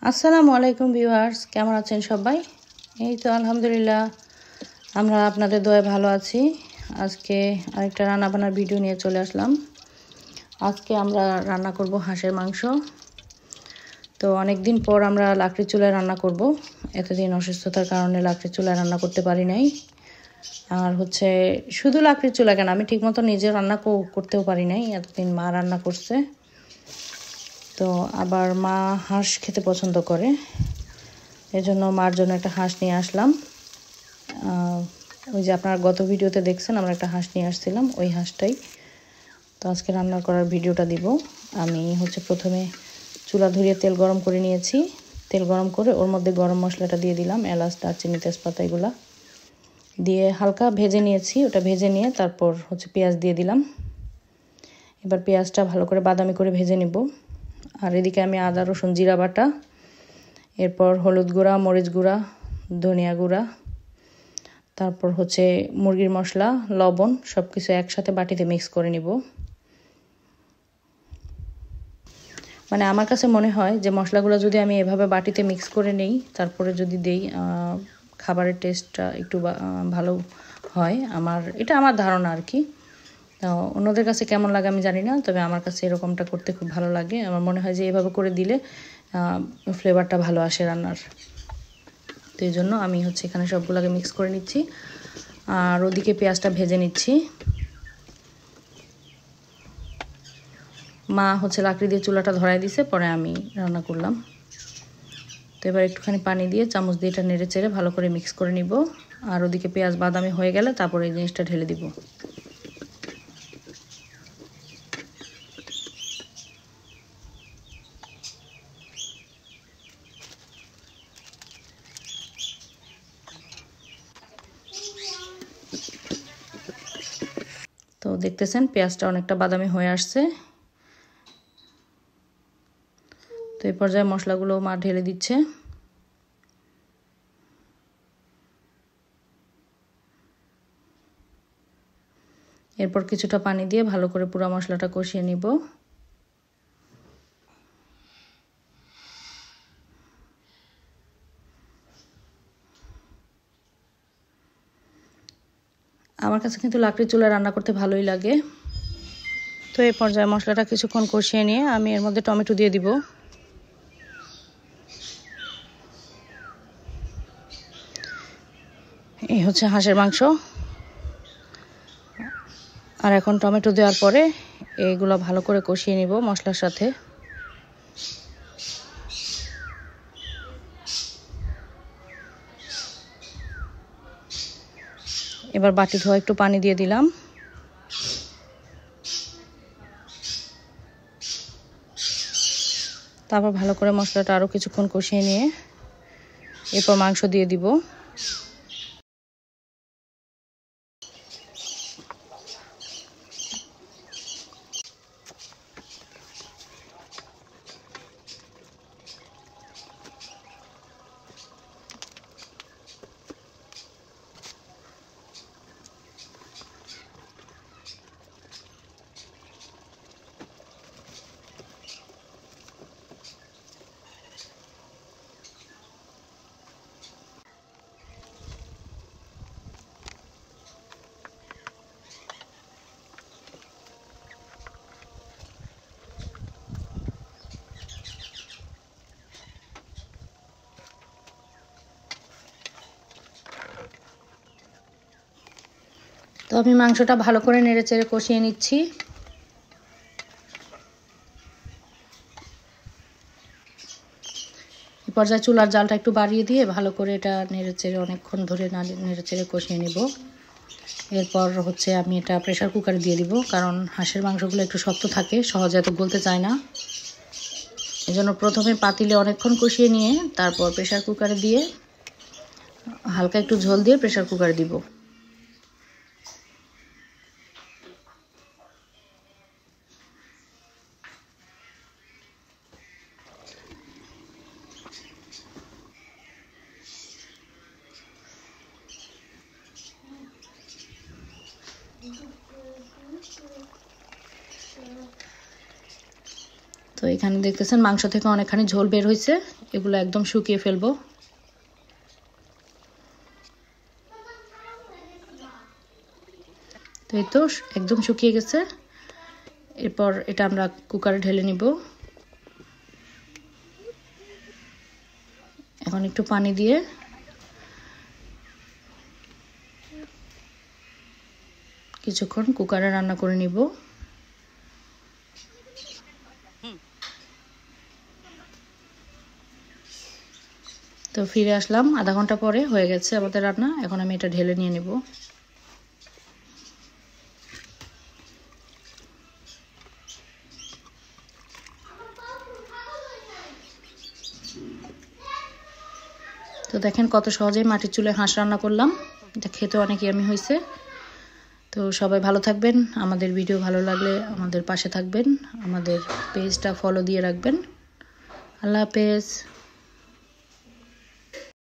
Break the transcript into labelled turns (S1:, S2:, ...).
S1: আসসালামু আলাইকুম ভিউয়ার্স, কেমন আছেন সবাই? এই তো আলহামদুলিল্লাহ, আমরা আপনাদের দোয়ায় ভালো আছি। আজকে আরেকটা রান্নাবান্নার ভিডিও নিয়ে চলে আসলাম। আজকে আমরা রান্না করব হাঁসের মাংস। তো অনেক দিন পর আমরা লাকড়ির চুলায় রান্না করব। এতদিন অসুস্থতার কারণে লাকড়ির চুলায় রান্না করতে পারি নাই। আর শুধু লাকড়ির চুলা কেন, আমি ঠিকমতো নিজে রান্না করতেও পারি নাই। এতদিন মা রান্না করছে। তো আবার মা হাঁস খেতে পছন্দ করে, এজন্য মার জন্য একটা হাঁস নিয়ে আসলাম। ওই যে আপনারা গত ভিডিওতে দেখছেন আমরা একটা হাঁস নিয়ে আসছিলাম, ওই হাঁসটাই তো আজকে রান্না করার ভিডিওটা দিব। আমি প্রথমে চুলা ধরিয়ে তেল গরম করে নিয়েছি। তেল গরম করে ওর মধ্যে গরম মশলাটা দিয়ে দিলাম, এলাচ, দারচিনি, তেজপাতা এগুলা দিয়ে হালকা ভেজে নিয়েছি। ওটা ভেজে নিয়ে তারপর পেঁয়াজ দিয়ে দিলাম। এবার পেঁয়াজটা ভালো করে বাদামি করে ভেজে নেব। আর এদিকে আমি আদা, রসুন, জিরা বাটা, এরপর হলুদ গুঁড়া, মরিচ গুঁড়া, ধনিয়া গুঁড়া, তারপর মুরগির মশলা, লবণ সব কিছু একসাথে বাটিতে মিক্স করে নিব। মানে আমার কাছে মনে হয় যে মশলাগুলো যদি আমি এভাবে বাটিতে মিক্স করে নেই, তারপরে যদি দেই, খাবারের টেস্টটা একটু ভালো হয়। এটা আমার ধারণা আর কি। তো অন্যদের কাছে কেমন লাগে আমি জানি না, তবে আমার কাছে এরকমটা করতে খুব ভালো লাগে। আমার মনে হয় যে এভাবে করে দিলে ফ্লেভারটা ভালো আসে রান্নার। তো এই জন্য আমি এখানে সবগুলোকে মিক্স করে নিচ্ছি। আর ওদিকে পেঁয়াজটা ভেজে নিচ্ছি। মা লাকড়ি দিয়ে চুলাটা ধরাই দিছে, পরে আমি রান্না করলাম। তো এবার একটুখানি পানি দিয়ে চামচ দিয়ে এটা নেড়ে চেড়ে ভালো করে মিক্স করে নিব। আর ওদিকে পেঁয়াজ বাদামি হয়ে গেলে তারপরে এই জিনিসটা ঢেলে দিব। তো দেখতেছেন পেঁয়াজটা অনেকটা বাদামি হয়ে আসছে। তো এই পর্যায়ে মশলাগুলো মা ঢেলে দিচ্ছে। এরপর কিছুটা পানি দিয়ে ভালো করে পুরো মশলাটা কষিয়ে নিব। আমার কাছে কিন্তু লাকড়ির চুলায় রান্না করতে ভালোই লাগে। তো এই পর্যায়ে মশলাটা কিছুক্ষণ কষিয়ে নিয়ে আমি এর মধ্যে টমেটো দিয়ে দিব। এই হাঁসের মাংস। আর এখন টমেটো দেওয়ার পরে এইগুলো ভালো করে কষিয়ে নিব মশলার সাথে। এবার বাটি ধোয়া একটু পানি দিয়ে দিলাম। তারপর ভালো করে মশলাটা আরও কিছুক্ষণ কষিয়ে নিয়ে এরপর মাংস দিয়ে দিব। তো আমি মাংসটা ভালো করে নেড়ে চেড়ে কষিয়ে নিচ্ছি। এই পর্যায়ে চুলার জালটা একটু বাড়িয়ে দিয়ে ভালো করে এটা নেড়ে চেড়ে অনেকক্ষণ ধরে নেড়ে চেড়ে কষিয়ে নেব। এরপর আমি এটা প্রেশার কুকারে দিয়ে দিব, কারণ হাঁসের মাংসগুলো একটু শক্ত থাকে, সহজে এত গলতে চায় না। এজন্য প্রথমে পাতিলে অনেকক্ষণ কষিয়ে নিয়ে তারপর প্রেশার কুকারে দিয়ে হালকা একটু ঝোল দিয়ে প্রেশার কুকারে দিব। তো এখানে দেখতেছেন মাংস থেকে অনেকখানি ঝোল বের হয়েছে, এগুলো একদম শুকিয়ে ফেলবো। তো এই তো একদম শুকিয়ে গেছে। এরপর এটা আমরা কুকারে ঢেলে নিব। এখন একটু পানি দিয়ে কিছুক্ষণ কুকারে রান্না করে নিব। তো ফিরে আসলাম আধা ঘন্টা পরে, হয়ে গেছে আমাদের রান্না। এখন আমি এটা ঢেলে নিয়ে নিব। তো দেখেন কত সহজেই মাটির চুলায় হাঁস রান্না করলাম। এটা খেতে অনেক ইয়ামি হয়েছে। তো সবাই ভালো থাকবেন। আমাদের ভিডিও ভালো লাগলে আমাদের পাশে থাকবেন, আমাদের পেজটা ফলো দিয়ে রাখবেন। আল্লাহ হাফেজ।